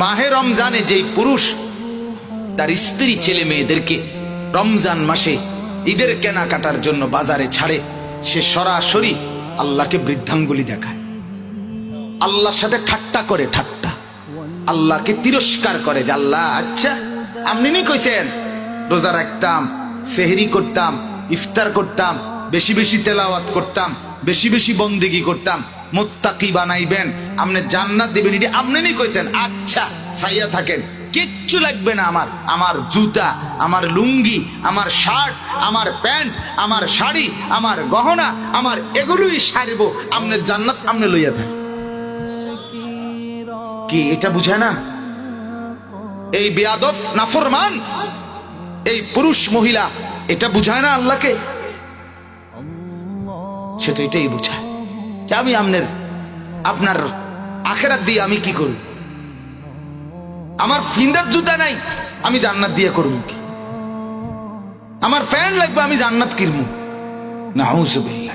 মাহে রমজানে যেই পুরুষ তার স্ত্রী ছেলে মেয়েদেরকে রমজান মাসে ঈদের কেনাকাটার জন্য বাজারে ছাড়ে, সে সরাসরি আল্লাহকে বৃদ্ধাঙ্গুলি দেখায়, আল্লাহর সাথে ঠাট্টা করে, ঠাট্টা আল্লাহকে তিরস্কার করে যে আল্লাহ আচ্ছা আপনি নি কইছেন রোজা রাখতাম, সেহরি করতাম, ইফতার করতাম, বেশি বেশি তেলাওয়াত করতাম, বেশি বেশি বন্দেগী করতাম, মুত্তাকি বানাইবেন, আপনি জান্নাত দিবেন, এটি আপনি নি কইছেন, আচ্ছা সাইয়া থাকেন, কিচ্ছু লাগবে না আমার, আমার জুতা, আমার লুঙ্গি, আমার শার্ট, আমার প্যান্ট, আমার শাড়ি, আমার গহনা, আমার এগুলোই সারবো, আপনি জান্নাত আপনি লইয়া থাকেন। কি এটা বুঝায় না? এই বেয়াদব নাফরমান এই পুরুষ মহিলা এটা বুঝায় না আল্লাহকে? সে তো এটাই বুঝায় যে আমি আপনার আখেরাত দিয়ে আমি কি করব, আমার ফিন্দার জুতা নাই আমি জান্নাত দিয়ে করব কি, আমার ফ্যান লাগবে আমি জান্নাত কিনবো, নাউজুবিল্লাহ।